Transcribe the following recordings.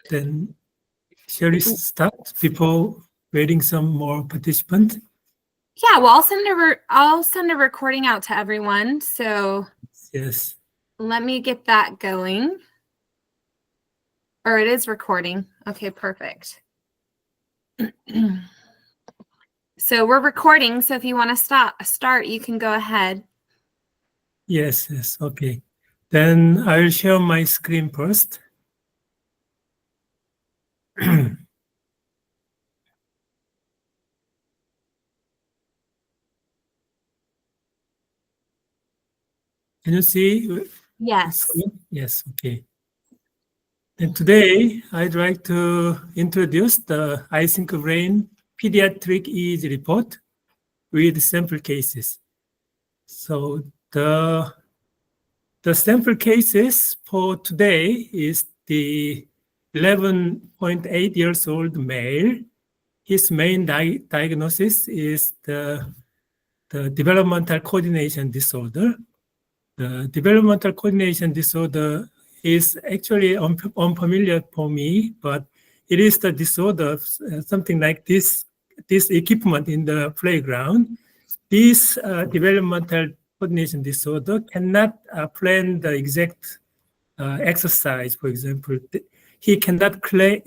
Then shall we start before waiting some more participants? Yeah, well, I'll send a recording out to everyone. So yes, let me get that going. Or it is recording. Okay, perfect. So we're recording. So if you want to start, you can go ahead. Yes, okay. Then I'll share my screen first. Can you see? Yes. Yes, okay. And today I'd like to introduce the iSyncBrain Pediatric EEG report with sample cases. So the sample cases for today is the 11.8 years old male. His main diagnosis is the developmental coordination disorder. The developmental coordination disorder is actually unfamiliar for me, but it is the disorder of something like this equipment in the playground. This developmental coordination disorder cannot plan the exact exercise. For example, he cannot climb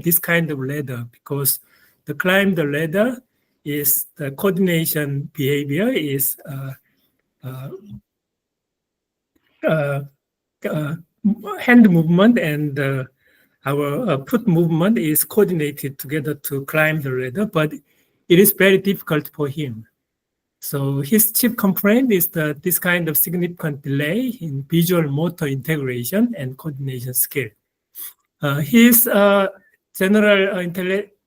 this kind of ladder because the climb the ladder is the coordination behavior is hand movement and our foot movement is coordinated together to climb the ladder, but it is very difficult for him. So his chief complaint is that this kind of significant delay in visual motor integration and coordination skill. His general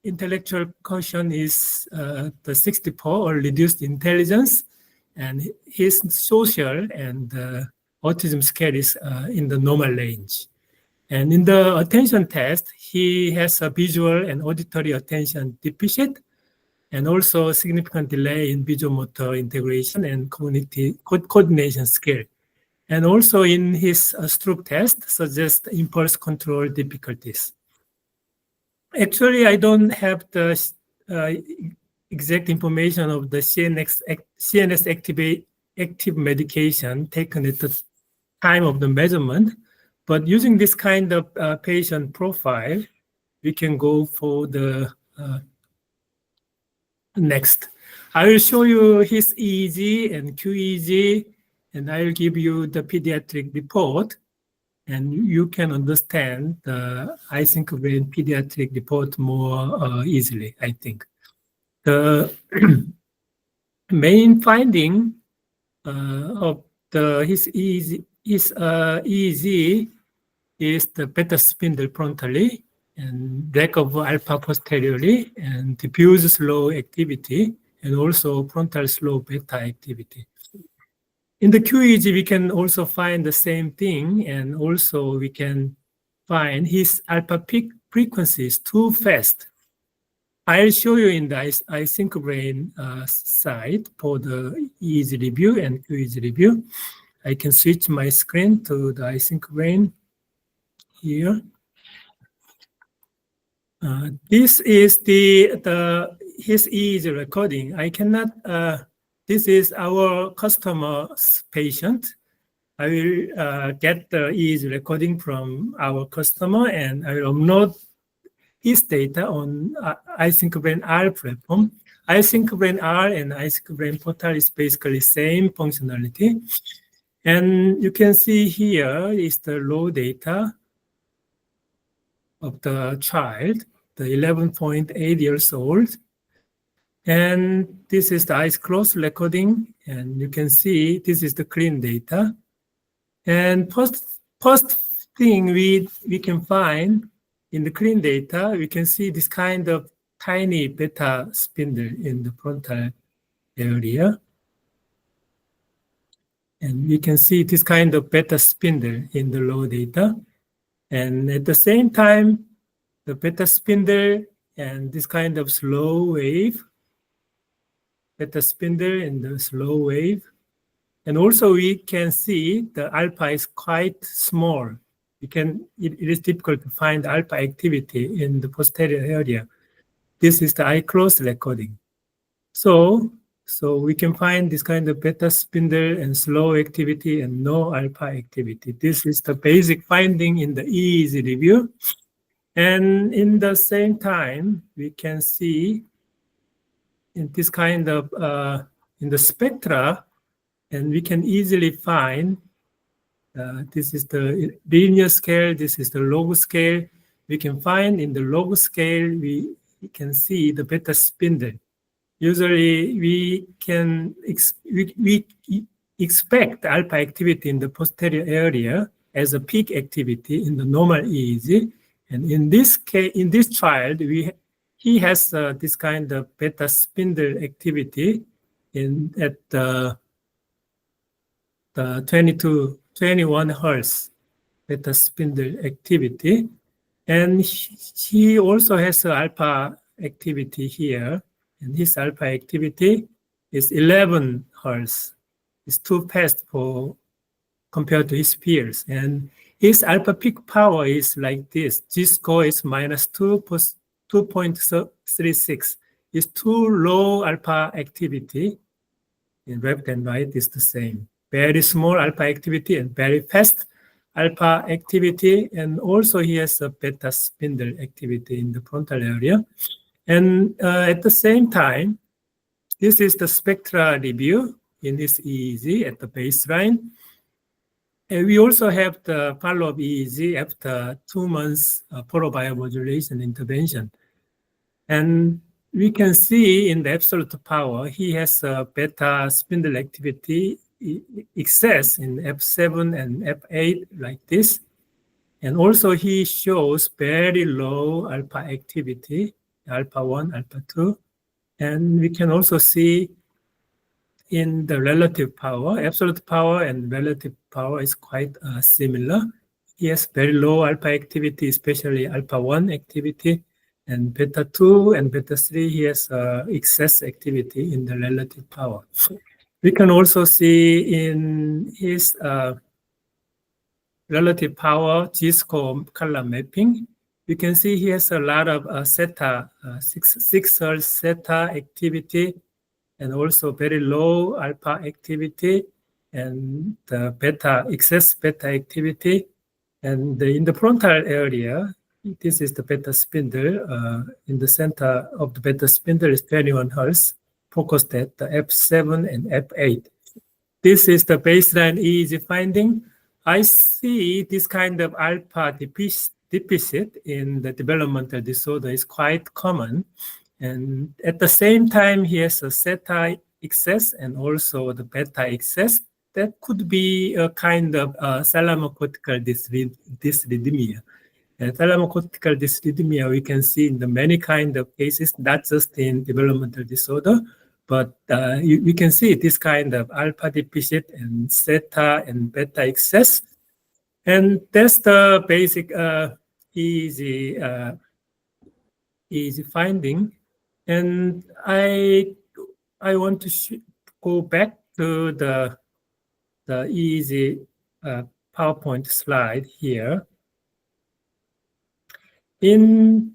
intellectual quotient is the 64 or reduced intelligence, and his social and autism scale is in the normal range. And in the attention test, he has a visual and auditory attention deficit, and also significant delay in visual motor integration and coordination skill. And also in his stroke test suggests impulse control difficulties. Actually, I don't have the exact information of the CNS active medication taken at the time of the measurement, but using this kind of patient profile, we can go for the next. I will show you his EEG and QEEG, and I will give you the pediatric report, and you can understand the iSyncBrain pediatric report more easily, I think. The main finding of his EEG is the beta spindle frontally and lack of alpha posteriorly and diffuse slow activity and also frontal slow beta activity. In the QEEG, we can also find the same thing, and also we can find his alpha peak frequency is too fast. I'll show you in the iSyncBrain side for the EEG review and QEEG review. I can switch my screen to the iSyncBrain here. This is his EEG recording. I cannot. This is our customer's patient. I will get the EEG recording from our customer, and I will upload his data on iSyncBrain R platform. iSyncBrain R and iSyncBrain Portal is basically same functionality. And you can see here is the raw data of the child, the 11.8 years old. And this is the eyes closed recording. And you can see this is the clean data. And first thing we can find in the clean data, we can see this kind of tiny beta spindle in the frontal area. And we can see this kind of beta spindle in the raw data. And at the same time, the beta spindle and this kind of slow wave, beta spindle and the slow wave. And also we can see the alpha is quite small it is difficult to find alpha activity in the posterior area. This is the eye close recording. So we can find this kind of beta spindle and slow activity and no alpha activity. This is the basic finding in the EEG review. And in the same time, we can see in this kind of, in the spectra, and we can easily find, this is the linear scale, this is the log scale. We can find in the log scale, we can see the beta spindle. Usually we can we expect alpha activity in the posterior area as a peak activity in the normal EEG. And in this case, in this child, he has this kind of beta spindle activity at the 21 hertz beta spindle activity. And he also has alpha activity here. And his alpha activity is 11 hertz. It's too fast compared to his peers. And his alpha peak power is like this. G-score is minus 2.36. It's too low alpha activity. In left and right is the same. Very small alpha activity and very fast alpha activity. And also he has a beta spindle activity in the frontal area. And at the same time, this is the spectra review in this EEG at the baseline. And we also have the follow-up EEG after 2 months photobiomodulation intervention. And we can see in the absolute power, he has a beta spindle activity excess in F7 and F8 like this. And also he shows very low alpha activity, alpha 1, alpha 2. And we can also see in the relative power, absolute power and relative power is quite similar. He has very low alpha activity, especially alpha 1 activity, and beta 2 and beta 3, he has excess activity in the relative power. We can also see in his relative power G-score color mapping. You can see he has a lot of theta, 6 hertz theta activity, and also very low alpha activity, and the beta, excess beta activity. And in the frontal area, this is the beta spindle. In the center of the beta spindle is 21 hertz, focused at the F7 and F8. This is the baseline EEG finding. I see this kind of alpha deficit in the developmental disorder is quite common. And at the same time, he has a theta excess and also the beta excess. That could be a kind of thalamocortical dysrhythmia. Thalamocortical dysrhythmia we can see in the many kind of cases, not just in developmental disorder, but we can see this kind of alpha deficit and theta and beta excess. And that's the basic EEG finding. And I want to go back to the EEG PowerPoint slide here. In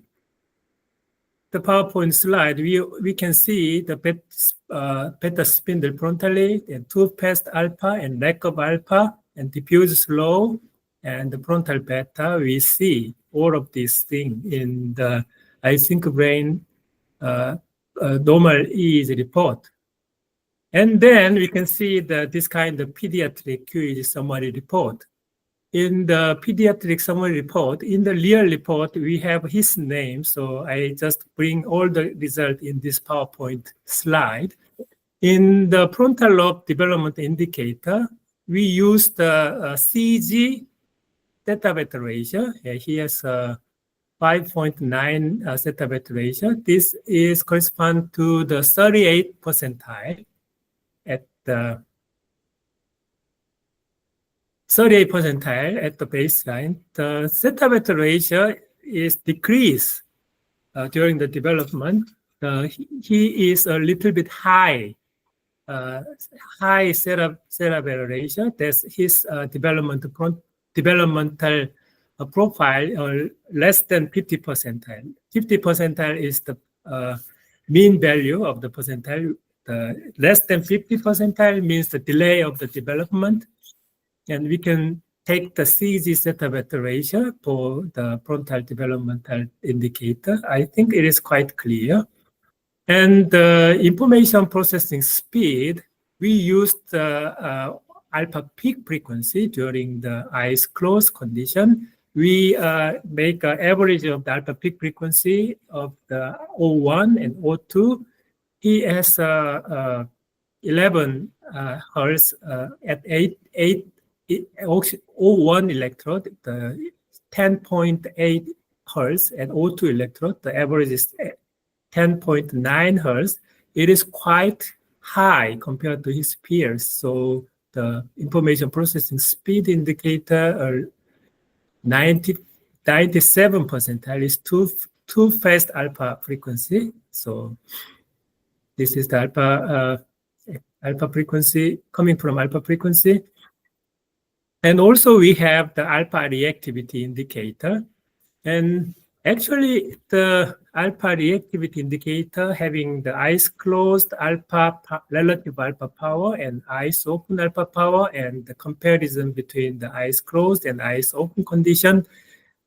the PowerPoint slide, we can see the beta spindle frontally, and too fast alpha and lack of alpha, and diffuse slow, and the frontal beta. We see all of these things in the iSyncBrain normal EEG report. And then we can see this kind of pediatric QEEG summary report. In the pediatric summary report, in the real report, we have his name. So I just bring all the result in this PowerPoint slide. In the frontal lobe development indicator, we use the CG theta beta ratio. He has a 5.9 theta beta ratio. This is correspond to the 38th percentile at the 38th percentile at the baseline. The theta beta ratio is decreased during the development. He is a little bit high theta beta ratio. That's his developmental a profile less than 50 percentile. 50 percentile is the mean value of the percentile. The less than 50 percentile means the delay of the development. And we can take the CG zeta beta ratio for the frontal developmental indicator. I think it is quite clear. And the information processing speed, we used the alpha peak frequency during the eyes closed condition. We make an average of the alpha peak frequency of the O1 and O2. He has 11 hertz at 8 O1 electrode, the 10.8 hertz, and O2 electrode, the average is 10.9 hertz. It is quite high compared to his peers. So the information processing speed indicator 97 percentile is too fast alpha frequency. So this is the alpha frequency coming from alpha frequency. And also we have the alpha reactivity indicator. And actually the alpha reactivity indicator having the eyes closed relative alpha power and eyes open alpha power, and the comparison between the eyes closed and eyes open condition.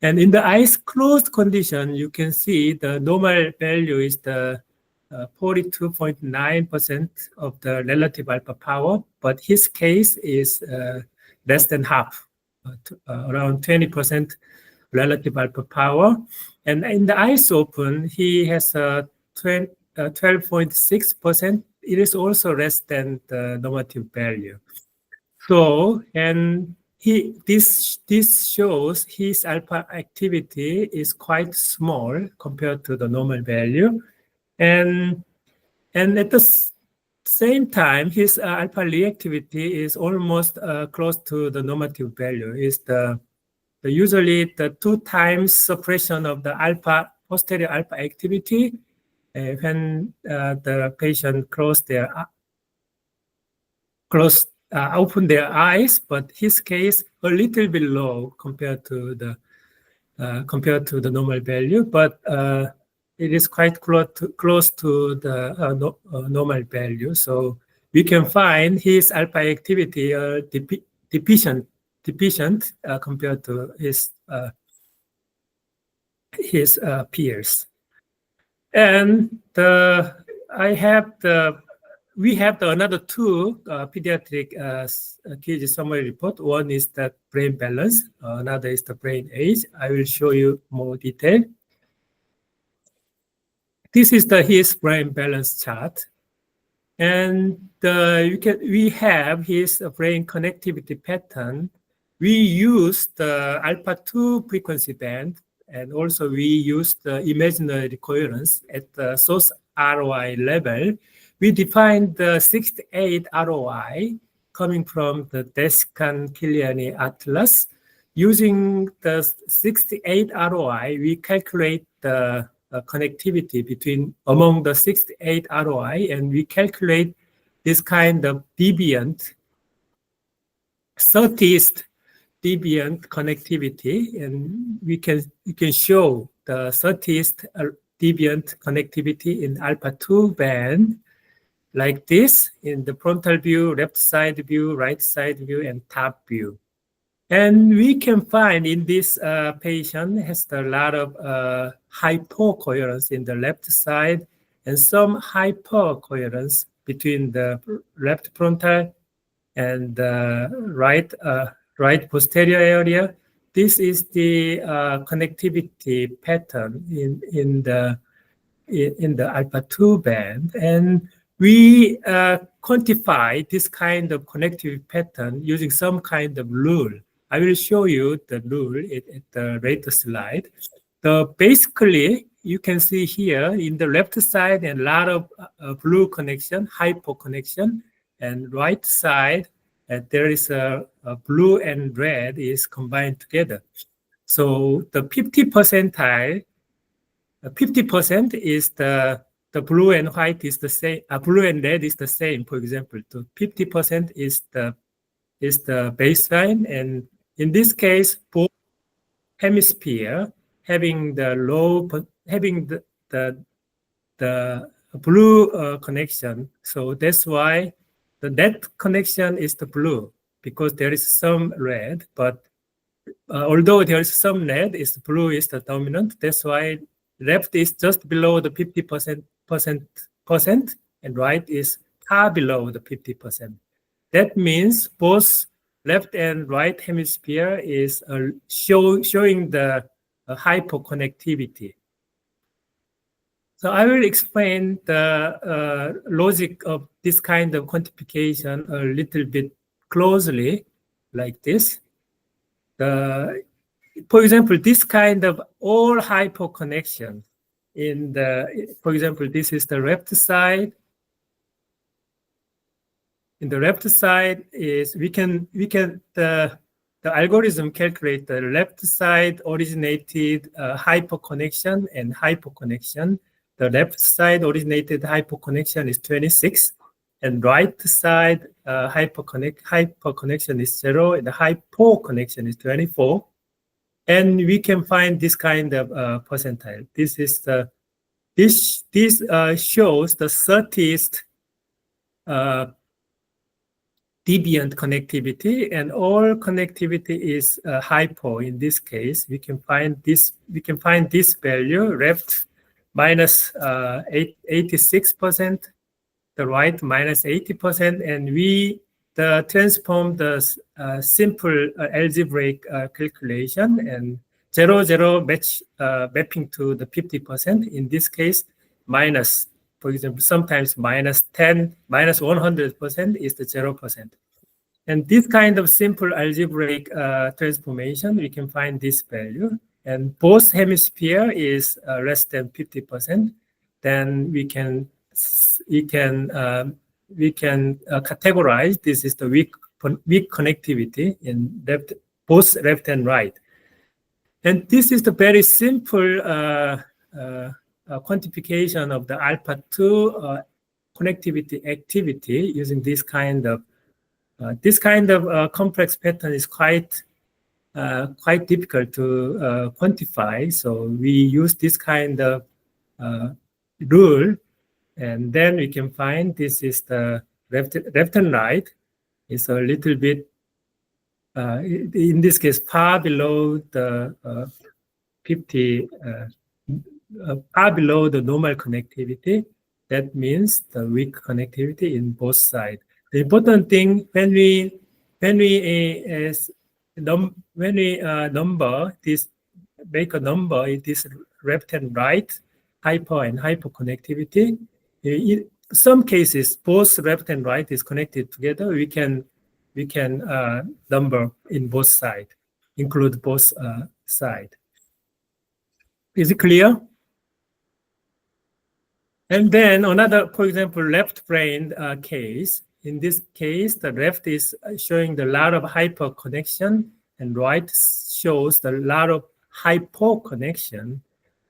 And in the eyes closed condition, you can see the normal value is the 42.9% of the relative alpha power, but his case is less than half, around 20% relative alpha power. And in the eyes open, he has 12.6%. It is also less than the normative value. So, and this shows his alpha activity is quite small compared to the normal value. And at the same time, his alpha reactivity is almost close to the normative value. Is usually the 2 times suppression of the posterior alpha activity when the patient open their eyes, but his case a little bit low compared to the normal value, but it is quite close to the normal value. So we can find his alpha activity deficient compared to his peers. And we have another 2 pediatric TAG summary report. One is the brain balance, another is the brain age. I will show you more detail. This is his brain balance chart. And we have his brain connectivity pattern. We use the alpha 2 frequency band, and also we use the imaginary coherence at the source ROI level. We defined the 68 ROI coming from the Descan-Kiliani atlas. Using the 68 ROI, we calculate the connectivity among the 68 ROI, and we calculate this kind of deviant, 30th deviant connectivity, and we can show the 30th deviant connectivity in alpha 2 band like this in the frontal view, left side view, right side view, and top view. And we can find in this patient has a lot of hypocoherence in the left side and some hypercoherence between the left frontal and the right posterior area. This is the connectivity pattern in the alpha 2 band, and we quantify this kind of connectivity pattern using some kind of rule. I will show you the rule at the later slide. So basically, you can see here in the left side and a lot of blue connection, hypo connection, and right side there is a blue and red is combined together. So the 50 percentile, 50% is the blue and white is the same. Blue and red is the same. For example, so 50% is the baseline, and in this case, both hemisphere having the blue connection. So that's why the net connection is the blue, because there is some red, but although there is some red, blue is the dominant. That's why left is just below the 50% and right is far below the 50%. That means both left and right hemisphere is showing the hyperconnectivity. So I will explain the logic of this kind of quantification a little bit closely, like this. For example, this kind of all hyperconnection for example, this is the left side. In the left side is the algorithm calculate the left side originated hyperconnection and hypoconnection. The left side originated hypoconnection is 26, and right side hyperconnection is 0, and the hypoconnection is 24. And we can find this kind of percentile. This shows the 30th deviant connectivity, and all connectivity is hypo. In this case, we can find this value: left minus 86%, the right minus 80%, and we transform the simple algebraic calculation and 0 mapping to the 50%. In this case, minus, for example, sometimes minus 10, minus 100% is the 0%. And this kind of simple algebraic transformation, we can find this value. And both hemisphere is less than 50%. Then we can categorize this is the weak connectivity in both left and right. And this is the very simple quantification of the alpha-2 connectivity activity using this kind of complex pattern is quite difficult to quantify. So we use this kind of rule, and then we can find this is the left and right is a little bit, in this case, far below the 50, far below the normal connectivity. That means the weak connectivity in both sides. The important thing when we number this, make a number in this left and right hyper and hypoconnectivity. In some cases, both left and right is connected together. We can number in both sides, include both sides. Is it clear? And then another, for example, left brain case. In this case, the left is showing the lot of hyperconnection, and right shows the lot of hypoconnection.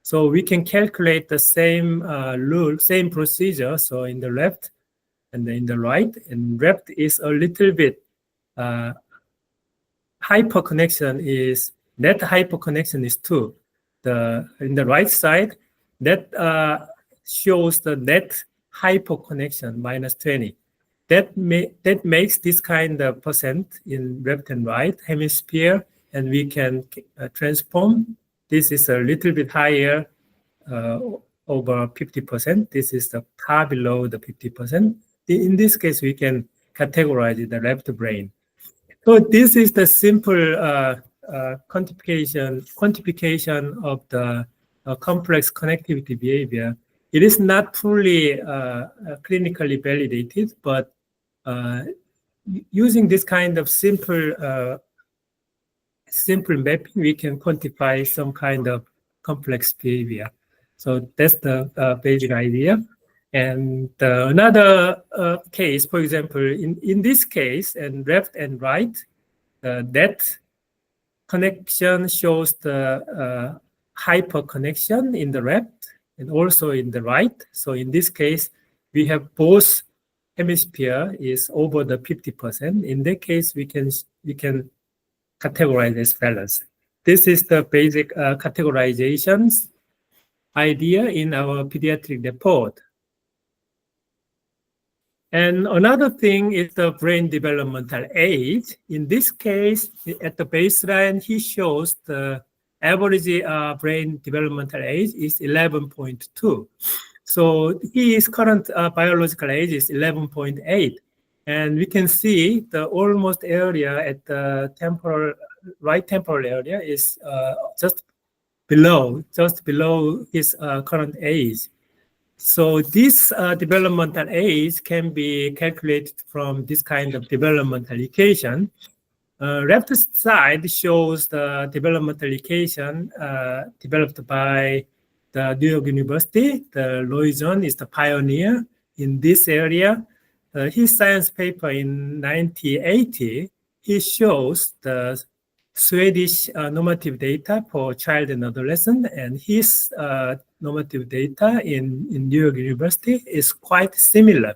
So we can calculate the same rule, same procedure. So in the left and in the right, and left is a little bit hyperconnection is, net hyperconnection is 2. In the right side, that shows the net hypoconnection minus 20. That makes this kind of percent in left and right hemisphere, and we can transform. This is a little bit higher, over 50%. This is the far below the 50%. In this case, we can categorize the left brain. So this is the simple quantification of the complex connectivity behavior. It is not fully clinically validated, but using this kind of simple mapping, we can quantify some kind of complex behavior. So that's the basic idea. And another case, for example, in this case, and left and right, that connection shows the hyperconnection in the left and also in the right. So in this case, we have both hemisphere is over the 50%. In that case, we can categorize as balance. this is the basic categorizations idea in our pediatric report. And another thing is the brain developmental age. In this case, at the baseline, he shows the average brain developmental age is 11.2. So his current biological age is 11.8. And we can see the almost area at the right temporal area is just below his current age. So this developmental age can be calculated from this kind of developmental equation. Left side shows the developmental equation developed by the New York University. The Loison is the pioneer in this area. His science paper in 1980, he shows the Swedish normative data for child and adolescent, and his normative data in New York University is quite similar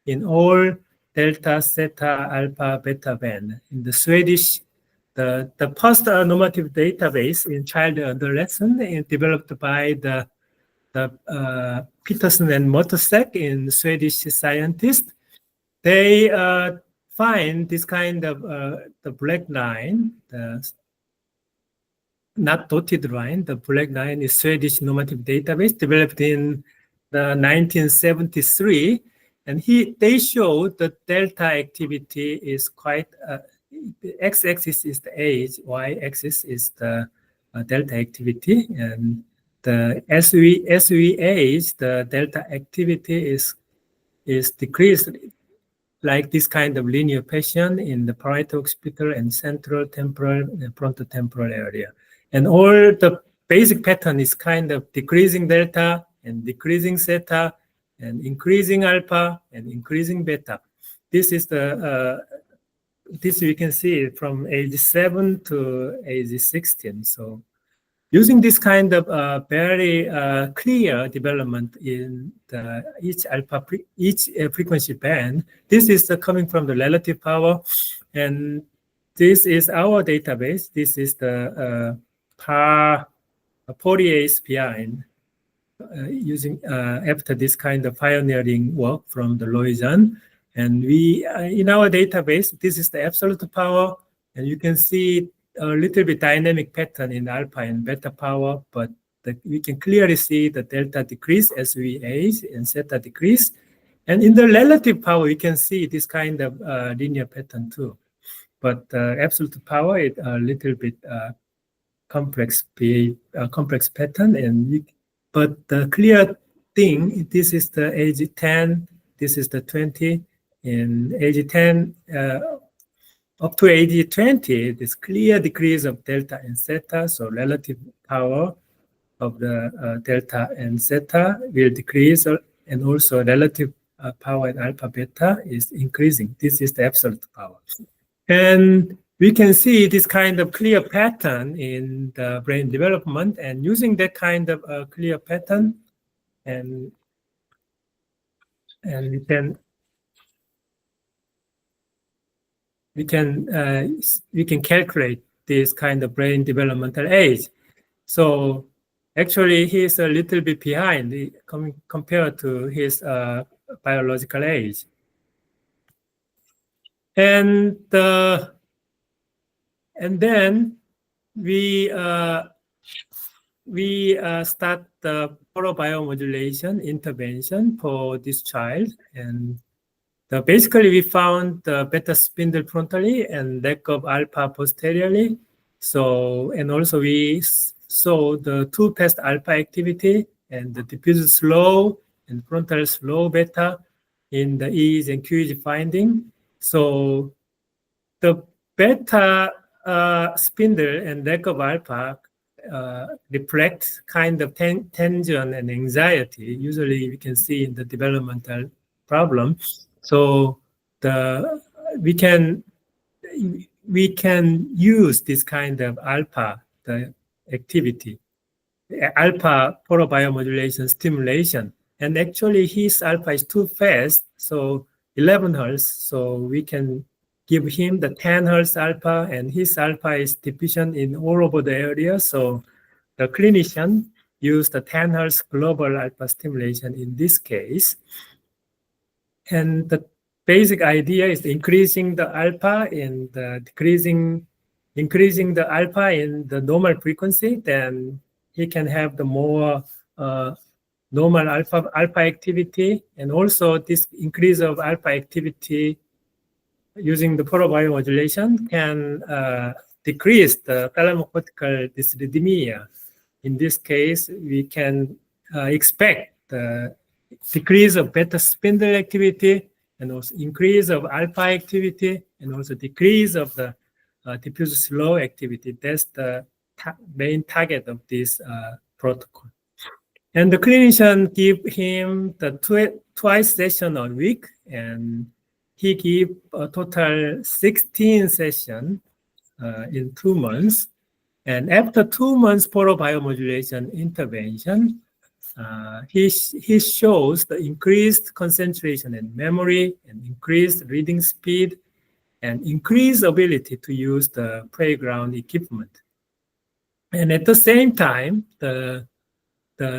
in all delta, theta, alpha, beta band. In the Swedish, the first normative database in child and adolescent is developed by the Peterson and Motosek in Swedish scientists. They find this kind of the black line, not dotted line. The black line is Swedish normative database developed in the 1973, and they show that delta activity is quite. The x-axis is the age, y-axis is the delta activity, and as we age, the delta activity is decreased, like this kind of linear pattern in the parietal occipital and central temporal and frontotemporal area. And all the basic pattern is kind of decreasing delta and decreasing theta and increasing alpha and increasing beta. This is this we can see from age 7 to age 16. So using this kind of very clear development in each frequency band, this is coming from the relative power, and this is our database. This is the Fourier's behind using after this kind of pioneering work from the Loison. And we in our database, this is the absolute power, and you can see a little bit dynamic pattern in alpha and beta power, but we can clearly see the delta decrease as we age and theta decrease. And in the relative power, we can see this kind of linear pattern too. But absolute power is a little bit complex pattern. But the clear thing, this is the age 10, this is the 20, in age 10, up to age 20, this clear decrease of delta and theta, so relative power of the delta and theta will decrease, and also relative power in alpha beta is increasing. This is the absolute power. And we can see this kind of clear pattern in the brain development, and using that kind of clear pattern, and we can calculate this kind of brain developmental age. So actually, he's a little bit behind compared to his biological age. And then we start the photobiomodulation intervention for this child, and basically we found the beta spindle frontally and lack of alpha posteriorly. So, and also we saw the two past alpha activity and the diffuse slow and frontal slow beta in the EEG and QEEG finding. So the beta spindle and lack of alpha reflect kind of tension and anxiety. Usually we can see in the developmental problem. So we can use this kind of alpha activity, alpha photobiomodulation stimulation. And actually his alpha is too fast, so 11 Hertz. So we can give him the 10 Hz alpha, and his alpha is deficient in all over the area. So the clinician used the 10 Hz global alpha stimulation in this case. And the basic idea is increasing the alpha and increasing the alpha in the normal frequency, then he can have the more normal alpha activity, and also this increase of alpha activity using the photobiomodulation can decrease the thalamocortical dyslipidemia. In this case, we can expect the decrease of beta spindle activity, and also increase of alpha activity, and also decrease of the diffuse slow activity. That's the main target of this protocol. And the clinician give him the twice session a week, and he give a total 16 sessions in 2 months. And after 2 months photobiomodulation intervention, he shows the increased concentration and memory, and increased reading speed, and increased ability to use the playground equipment. And at the same time,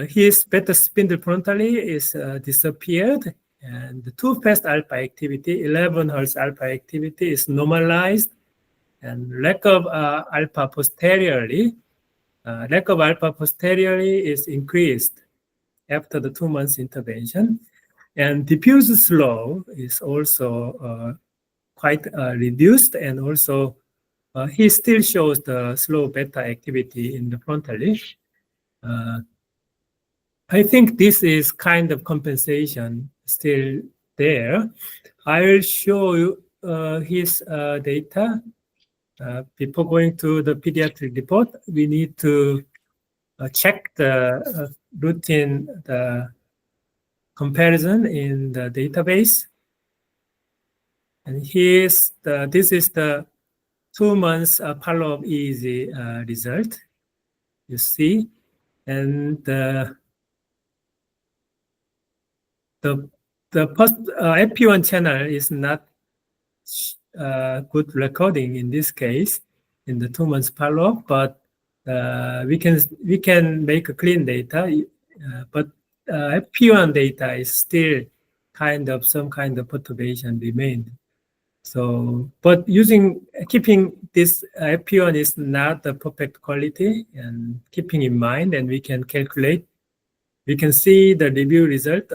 his beta spindle frontally is disappeared, and the too fast alpha activity, 11 Hz alpha activity, is normalized, and lack of alpha posteriorly is increased after the 2 months intervention, and diffuse slow is also quite reduced, and also he still shows the slow beta activity in the frontally. I think this is kind of compensation still there. I'll show you his data. Before going to the pediatric report, we need to check the routine, the comparison in the database. And this is the 2 months follow-up EEG result, you see. And the first FP1 channel is not good recording in this case in the 2 months follow-up, but we can make a clean data, but FP1 data is still some kind of perturbation remained. So, but keeping this FP1 is not the perfect quality, and keeping in mind, and we can see the review result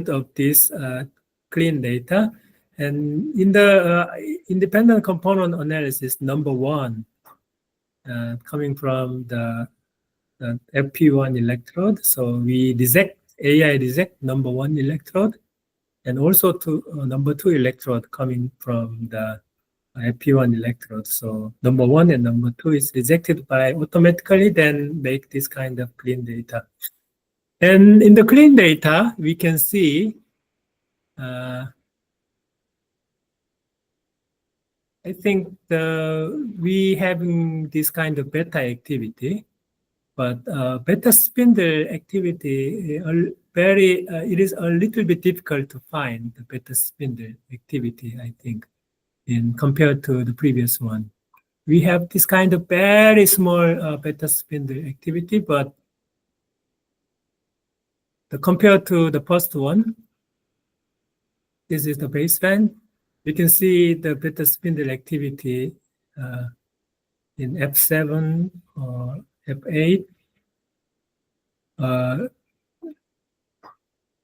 of this clean data. And in the independent component analysis, number 1, coming from the FP1 electrode. So we AI reject number 1 electrode, and also number 2 electrode coming from the FP1 electrode. So number 1 and number 2 is rejected by automatically, then make this kind of clean data. And in the clean data, we can see I think we having this kind of beta activity, but beta spindle activity it is a little bit difficult to find the beta spindle activity, I think, compared to the previous one. We have this kind of very small beta spindle activity, but compared to the first one, this is the baseline. We can see the beta spindle activity in F7 or F8.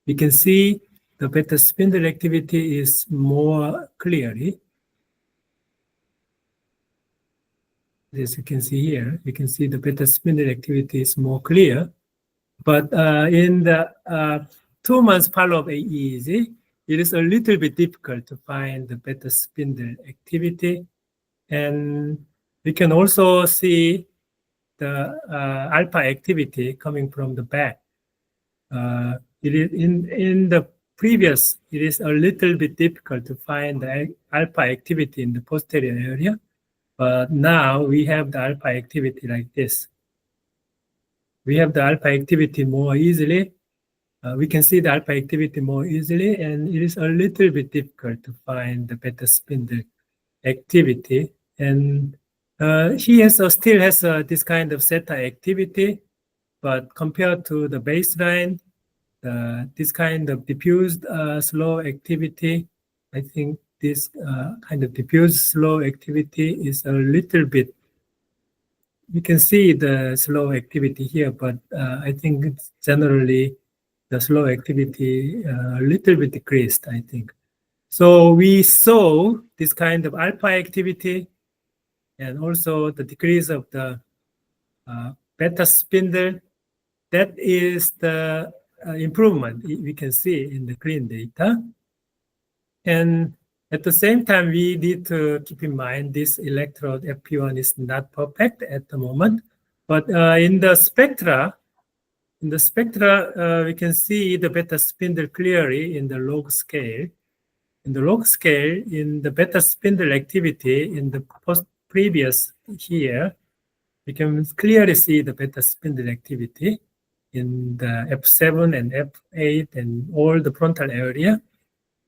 We can see the beta spindle activity is more clearly. As you can see here, you can see the beta spindle activity is more clear. But in the 2 months follow-up EEG, it is a little bit difficult to find the beta spindle activity. And we can also see the alpha activity coming from the back. It is in the previous, it is a little bit difficult to find the alpha activity in the posterior area. But now we have the alpha activity like this. We have the alpha activity more easily. we can see the alpha activity more easily, and it is a little bit difficult to find the beta spindle activity. And he still has this kind of theta activity, but compared to the baseline, this kind of diffused slow activity, I think this kind of diffused slow activity is a little bit, you can see the slow activity here, but I think it's generally the slow activity a little bit decreased, I think. So we saw this kind of alpha activity and also the decrease of the beta spindle. That is the improvement we can see in the clean data. And at the same time, we need to keep in mind this electrode FP1 is not perfect at the moment. But in the spectra, we can see the beta spindle clearly in the log scale. In the log scale, in the beta spindle activity in the previous here, we can clearly see the beta spindle activity in the F7 and F8 and all the frontal area.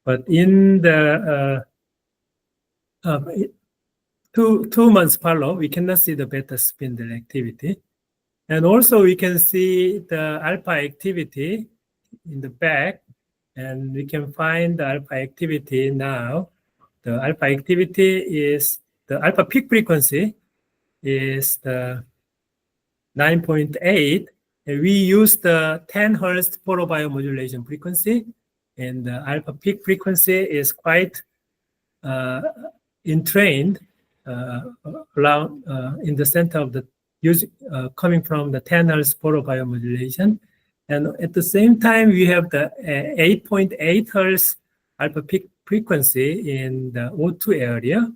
But in the 2 months follow, we cannot see the beta spindle activity. And also we can see the alpha activity in the back, and we can find the alpha activity now. The alpha activity is, the alpha peak frequency is the 9.8. And we use the 10 Hertz photobiomodulation frequency, and the alpha peak frequency is quite entrained around in the center of the coming from the 10 Hertz photobiomodulation. And at the same time, we have the 8.8 Hertz alpha peak frequency in the O2 area.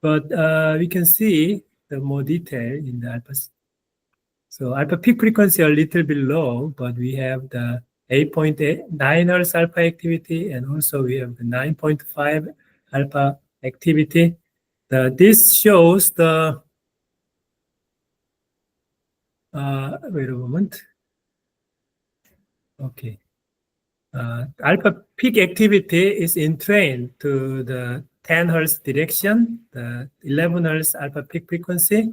But we can see the more detail in the alpha. So alpha peak frequency a little bit low, but we have the 8.9 Hertz alpha activity, and also we have the 9.5 alpha activity. This shows the, wait a moment. Okay. Alpha peak activity is entrained to the 10 Hertz direction, the 11 Hertz alpha peak frequency.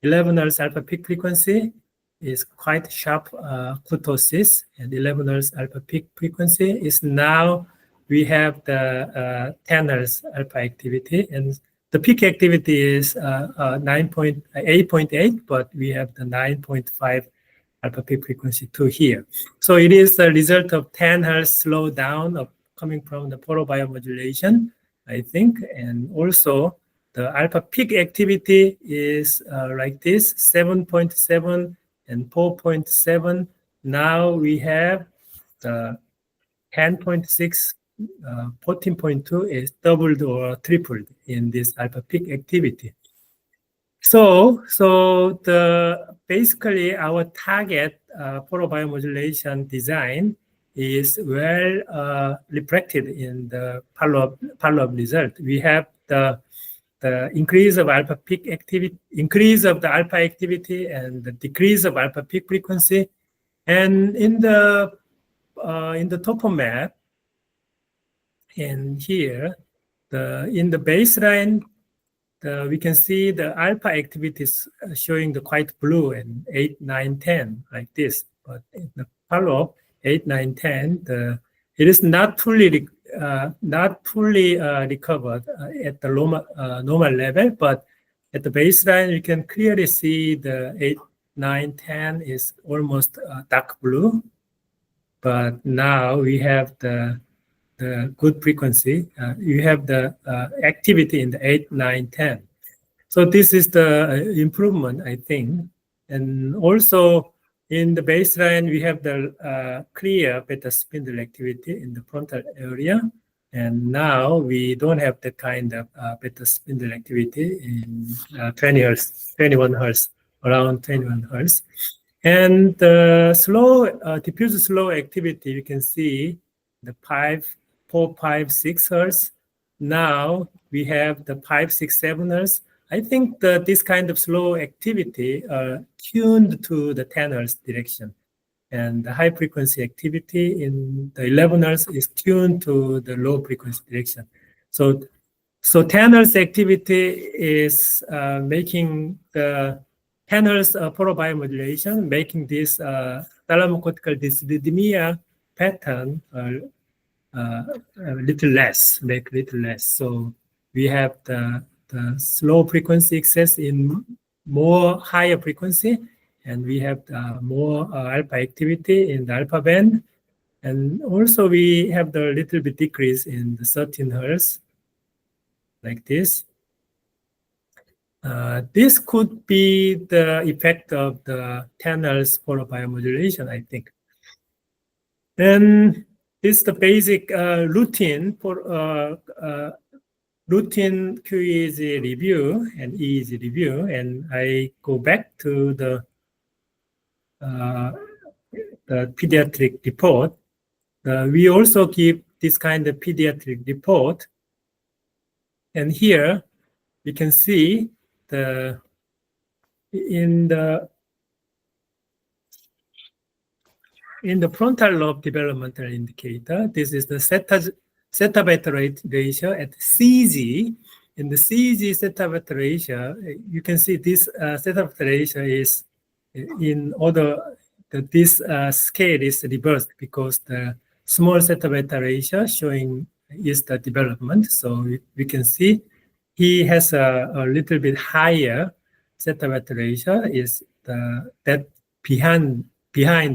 11 Hertz alpha peak frequency is quite sharp kurtosis, and 11 Hertz alpha peak frequency is now we have the 10 Hertz alpha activity, and the peak activity is 8.8, but we have the 9.5 alpha peak frequency too here. So it is the result of 10 Hertz slowdown of coming from the photobiomodulation, I think, and also the alpha peak activity is like this, 7.7 and 4.7. Now we have the 10.6, 14.2 is doubled or tripled in this alpha peak activity. So basically our target photobiomodulation design is well reflected in the follow-up result. We have the increase of alpha peak activity, increase of the alpha activity, and the decrease of alpha peak frequency. And in the topo map, and here, in the baseline, we can see the alpha activities showing the quite blue and 8, 9, 10 like this. But in the follow-up, 8, 9, 10, it is not fully recovered at the normal level, but at the baseline, you can clearly see the 8, 9, 10 is almost dark blue. But now we have the good frequency. You have the activity in the 8, 9, 10. So this is the improvement, I think. And also in the baseline, we have the clear beta spindle activity in the frontal area. And now we don't have the kind of beta spindle activity in 20 Hertz, 21 Hertz, around 21 Hertz. And the diffuse slow activity, you can see the 4, 5, 6 Hertz. Now we have the 5, 6, 7 Hertz. I think this kind of slow activity tuned to the 10 Hertz direction. and the high frequency activity in the 11ers is tuned to the low frequency direction. So 10ers activity is making the 10ers photobiomodulation, making this thalamocortical dyslipidemia pattern a little less, make a little less. So we have the slow frequency excess in more higher frequency, and we have more alpha activity in the alpha band. And also we have the little bit decrease in the 13 hertz, like this. This could be the effect of the 10 hertz photobiomodulation, I think. Then this is the basic routine for routine QEEG review and EEG review, and I go back to the pediatric report. We also give this kind of pediatric report, and here we can see in the frontal lobe developmental indicator, this is the zeta beta ratio at CG. In the CG zeta beta ratio, you can see this zeta beta ratio is in order that this scale is reversed because the small zeta beta ratio showing is the development. So we can see he has a little bit higher zeta beta ratio is that behind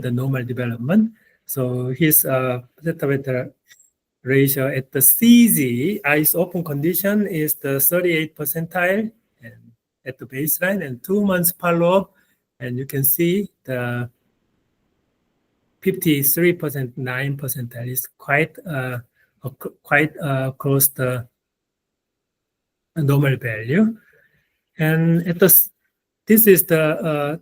the normal development. So his zeta beta ratio at the CG eyes open condition is the 38th percentile and at the baseline, and 2 months follow-up, and you can see the 53.9 percentile is quite close to the normal value. And this is the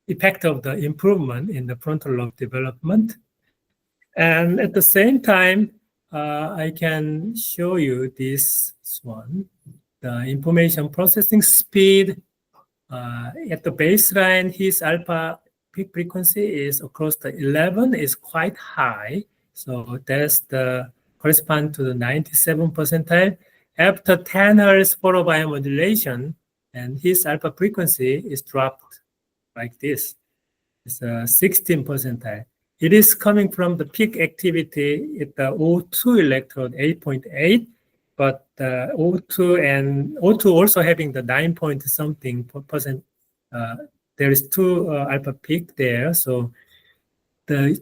effect of the improvement in the frontal lobe development. And at the same time, I can show you this one, the information processing speed. At the baseline, his alpha peak frequency is across the 11 is quite high. So that's correspond to the 97 percentile. After 10 hertz photobiomodulation, and his alpha frequency is dropped like this. It's 16 percentile. It is coming from the peak activity at the O2 electrode 8.8, but the O2 also having the 9 point something percent. There is 2 alpha peak there. So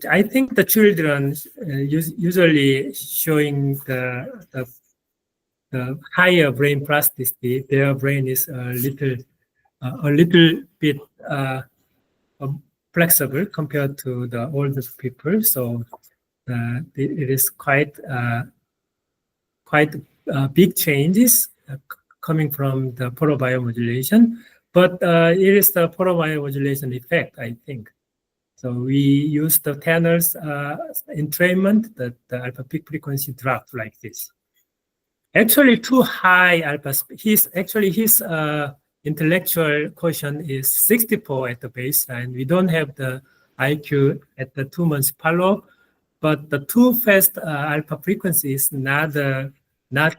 I think the children usually showing the higher brain plasticity, their brain is a little bit flexible compared to the older people. So it is quite big changes coming from the photobiomodulation, but it is the photobiomodulation effect, I think. So we use the 10 hertz entrainment that the alpha peak frequency dropped like this. Actually, too high alpha. His intellectual quotient is 64 at the baseline. We don't have the IQ at the 2 months follow-up, but the too fast alpha frequency is not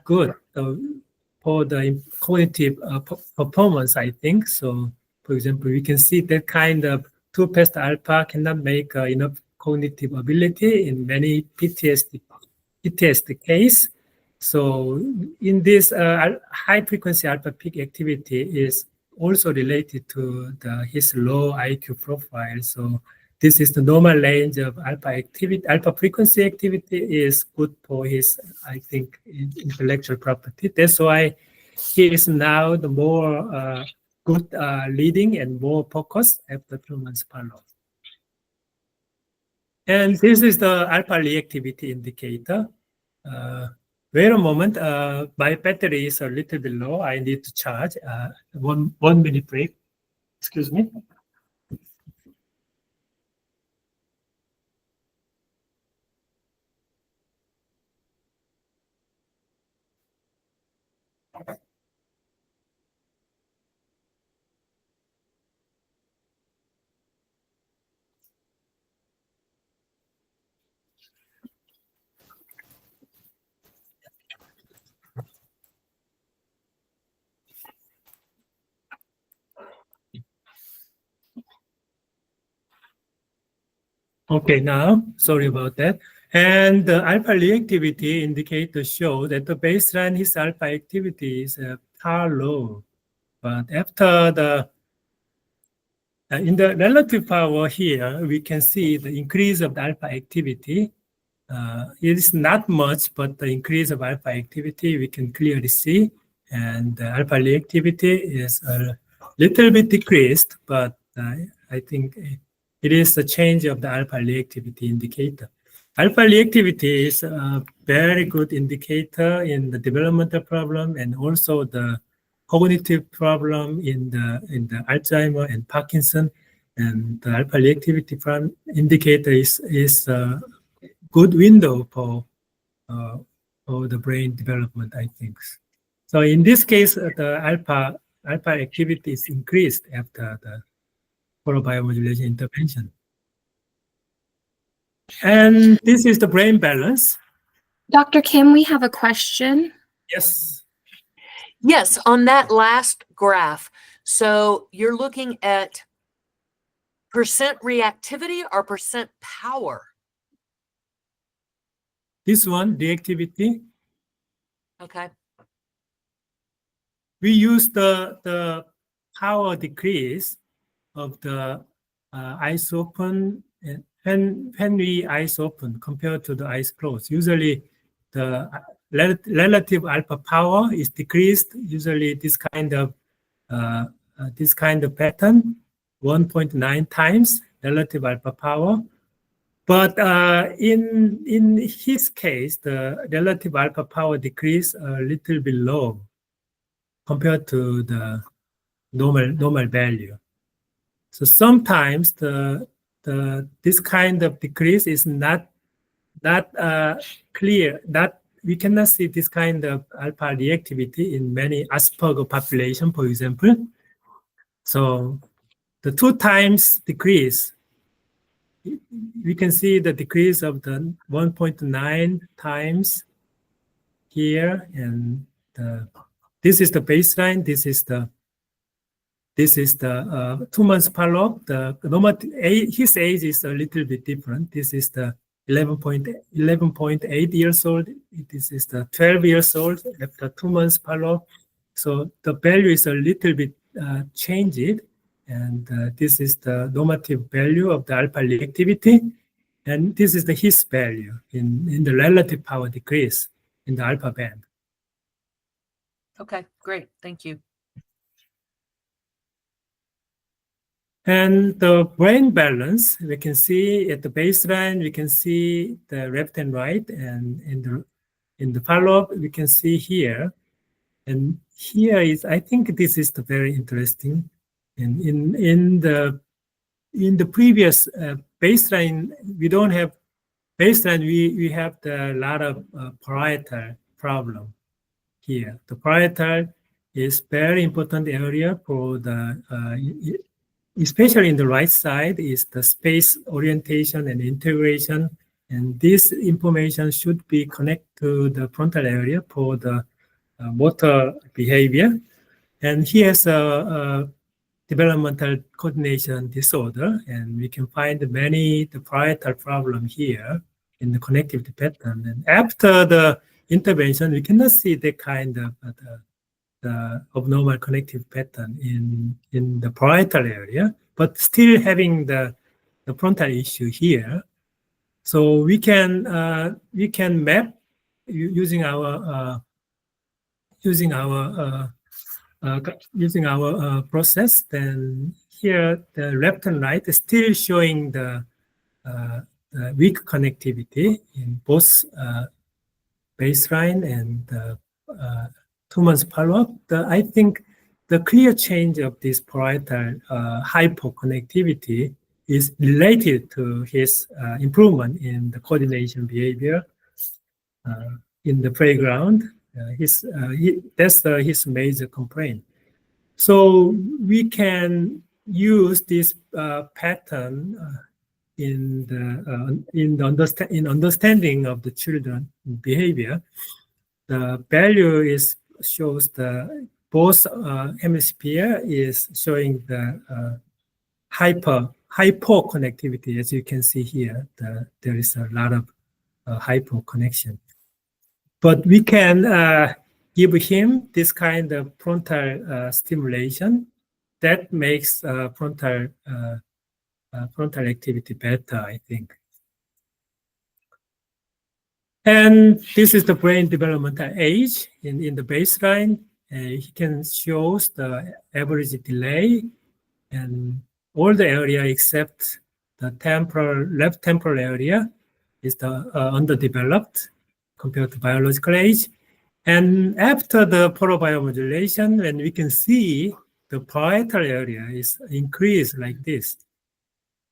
good for the cognitive performance, I think. So, for example, we can see that kind of too fast alpha cannot make enough cognitive ability in many PTSD case. So in this high frequency alpha peak activity is also related to his low IQ profile. So this is the normal range of alpha frequency activity is good for his, I think, intellectual property. That's why he is now the more good leading and more focused after 2 months follow-up. And this is the alpha reactivity indicator. Wait a moment, my battery is a little bit low. I need to charge. 1 minute break. Excuse me. Okay, now, sorry about that. And the alpha reactivity indicator show that the baseline his alpha activity is far low. But after the, in the relative power here, we can see the increase of the alpha activity. It is not much, but the increase of alpha activity we can clearly see. And the alpha reactivity is a little bit decreased, but I think it is a change of the alpha reactivity indicator. Alpha reactivity is a very good indicator in the developmental problem and also the cognitive problem in the Alzheimer and Parkinson. And the alpha reactivity indicator is good window for the brain development, I think. So in this case, the alpha activity is increased after the photobiomodulation intervention. And this is the brain balance. Dr. Kim, we have a question. Yes. Yes, on that last graph. So you're looking at percent reactivity or percent power? This one, reactivity. Okay. We use the power decrease of the eyes open and when we eyes open compared to the eyes closed. Usually the relative alpha power is decreased. Usually this kind of pattern, 1.9 times relative alpha power. But in his case, the relative alpha power decrease a little bit low compared to the normal value. So sometimes this kind of decrease is not clear. We cannot see this kind of alpha reactivity in many Asperger population, for example. So the 2 times decrease, we can see the decrease of the 1.9 times here, and this is the baseline. This is the 2 months follow-up. The normative his age is a little bit different. This is the 11.8 years old. This is the 12 years old after 2 months follow-up. So the value is a little bit changed. And this is the normative value of the alpha reactivity. And this is the his value in the relative power decrease in the alpha band. Okay, great. Thank you. And the brain balance, we can see at the baseline, we can see the left and right, and in the follow-up, we can see here. And here is, I think this is the very interesting. And in the previous baseline, we don't have baseline. We have a lot of parietal problem here. The parietal is very important area for the especially in the right side is the space orientation and integration. And this information should be connected to the frontal area for the motor behavior. And he has a developmental coordination disorder, and we can find the parietal problem here in the connectivity pattern. And after the intervention, we cannot see the kind of the abnormal connective pattern in the parietal area, but still having the frontal issue here. So we can map using our process. Then here the left and right is still showing the weak connectivity in both baseline and 2 months follow-up. I think the clear change of this parietal hypoconnectivity is related to his improvement in the coordination behavior in the playground. That's his major complaint. So we can use this pattern in understanding of the children behavior. The value shows the both hemisphere is showing the hypoconnectivity. As you can see here, there is a lot of hypoconnection. But we can give him this kind of frontal stimulation that makes frontal activity better, I think. And this is the brain developmental age in the baseline. He can show the average delay and all the area except the left temporal area is the underdeveloped compared to biological age. And after the porobiomodulation, when we can see the parietal area is increased like this.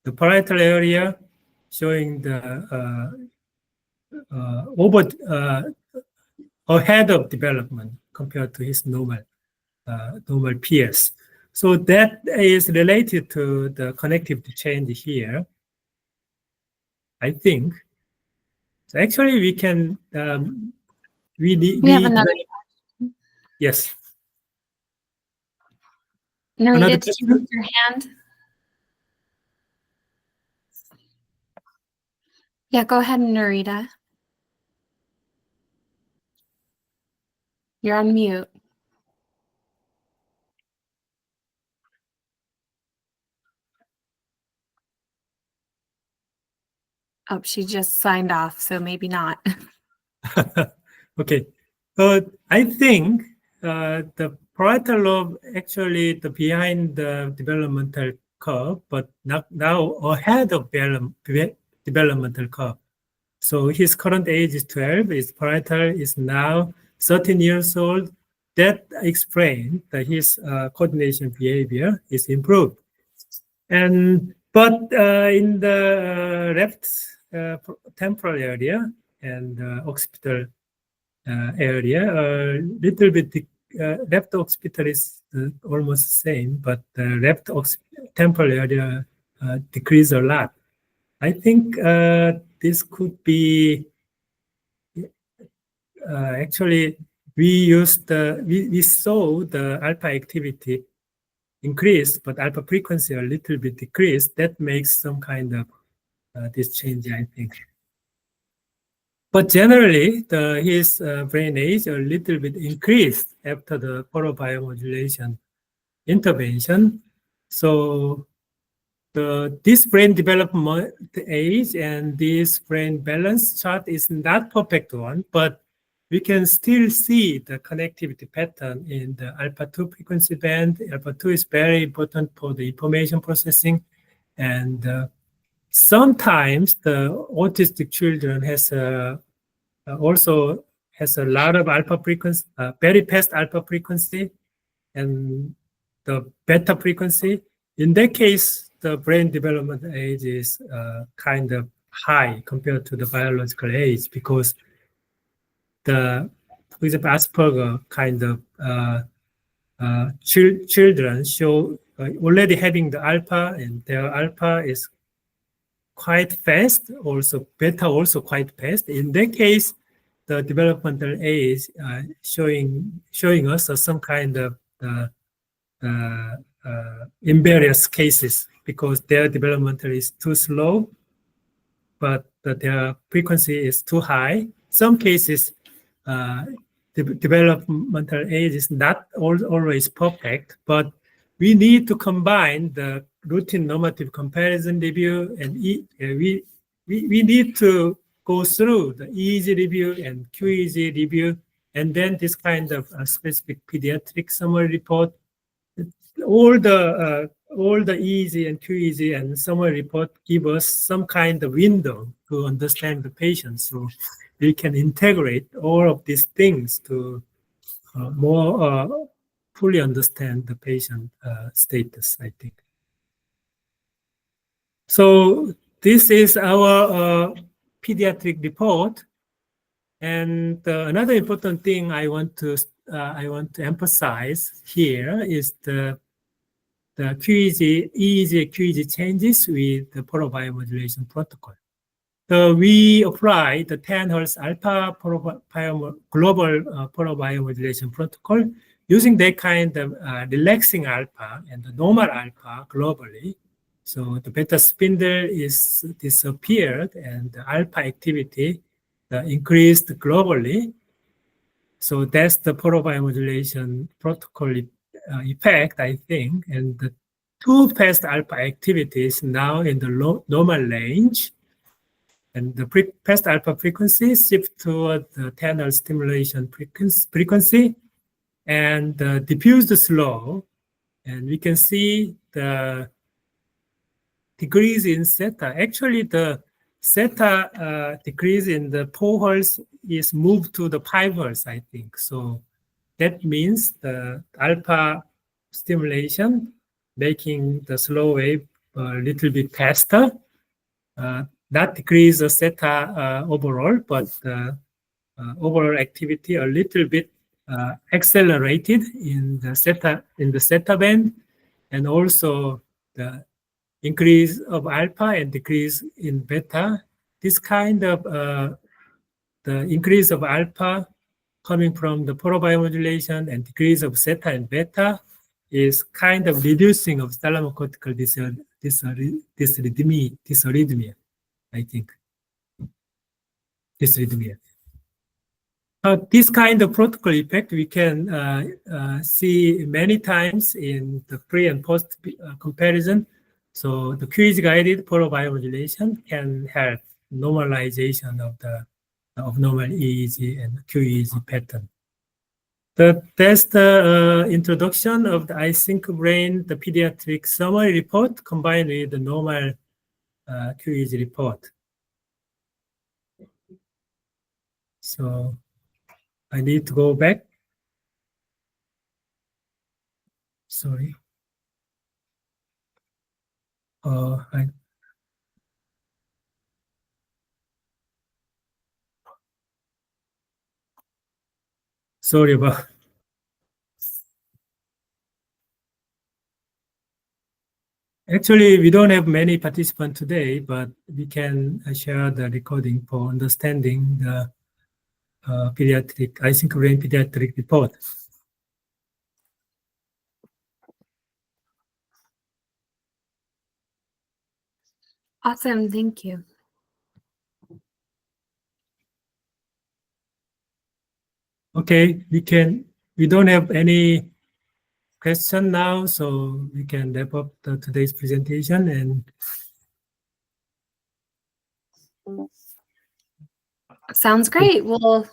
The parietal area showing the ahead of development compared to his normal peers. So that is related to the connectivity change here, I think. So actually, we can We have another. Yes. Narita, did you raise your hand? Yeah, go ahead, Narita. You're on mute. Oh, she just signed off, so maybe not. Okay. I think the parietal lobe actually behind the developmental curve, but now ahead of developmental curve. So his current age is 12. His parietal is now 13 years old. That explains that his coordination behavior is improved. But in the left temporal area and occipital area, a little bit left occipital is almost the same, but the left temporal area decreased a lot. I think this could be actually we saw the alpha activity increase, but alpha frequency a little bit decreased. That makes some kind of this change, I think. But generally, his brain age a little bit increased after the porobiomodulation intervention. So this brain development age and this brain balance chart is not perfect one, but we can still see the connectivity pattern in the alpha-2 frequency band. Alpha-2 is very important for the information processing. And sometimes the autistic children also has a lot of alpha frequency, very fast alpha frequency and the beta frequency. In that case, the brain development age is kind of high compared to the biological age because for example, Asperger kind of children show already having the alpha, and their alpha is quite fast, also beta also quite fast. In that case, the developmental age showing us some kind of in various cases because their developmental is too slow, but their frequency is too high. Some cases, the developmental age is not always perfect, but we need to combine the routine normative comparison review and we need to go through the EEG review and QEEG review, and then this kind of specific pediatric summary report. All the EEG and QEEG and summary report give us some kind of window to understand the patient. So we can integrate all of these things to more fully understand the patient status, I think. So this is our pediatric report. And another important thing I want to emphasize here is the QEEG, EEG, QEEG changes with the porobiomodulation protocol. So we apply the 10 Hz alpha global porobiomodulation protocol using that kind of relaxing alpha and the normal alpha globally. So the beta spindle is disappeared and the alpha activity increased globally. So that's the photobiomodulation protocol effect, I think. And the too fast alpha activity is now in the normal range. And the fast alpha frequency shift toward the tenor stimulation frequency and diffused slow. And we can see the decrease in theta. Actually, the theta decrease in the 4 Hz is moved to the 5 Hz, I think. So that means the alpha stimulation making the slow wave a little bit faster, not decrease the theta overall, but overall activity a little bit accelerated in the theta band, and also the increase of alpha and decrease in beta. This kind of the increase of alpha coming from the photobiomodulation and decrease of theta and beta is kind of reducing of thalamocortical dysrhythmia, I think. Dysrhythmia. This kind of protocol effect we can see many times in the pre and post comparison. So the QEEG-guided photobiomodulation can help normalization of the abnormal EEG and QEEG pattern. That's the introduction of the iSyncBrain, the pediatric summary report combined with the normal QEEG report. So I need to go back. Sorry. Sorry about. Actually, we don't have many participants today, but we can share the recording for understanding the pediatric, iSyncBrain pediatric report. Awesome. Thank you. Okay, we don't have any question now, so we can wrap up today's presentation. And Sounds great. We'll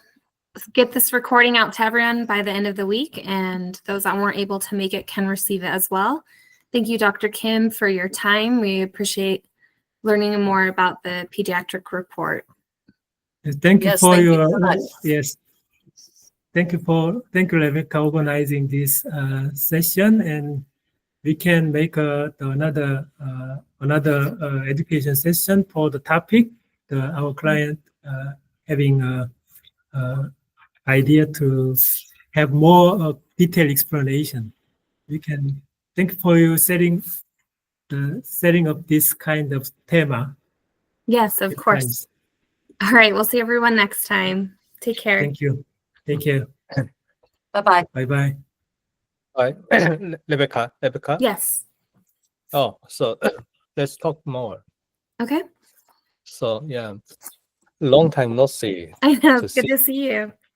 get this recording out to everyone by the end of the week, and those that weren't able to make it can receive it as well. Thank you, Dr. Kim, for your time. We appreciate learning more about the pediatric report. thank you Yes, for thank you your so much. yes. Thank you, Rebecca, organizing this session, and we can make another education session for the topic. Our client having an idea to have more detailed explanation. We can thank you for you setting up this kind of thema. Yes, of course. All right, we'll see everyone next time. Take care. Thank you. Take care. Bye-bye. Bye-bye. Hi, Rebecca. Yes. Oh, so let's talk more. Okay. So yeah, long time no see. I know. To Good see. to see you.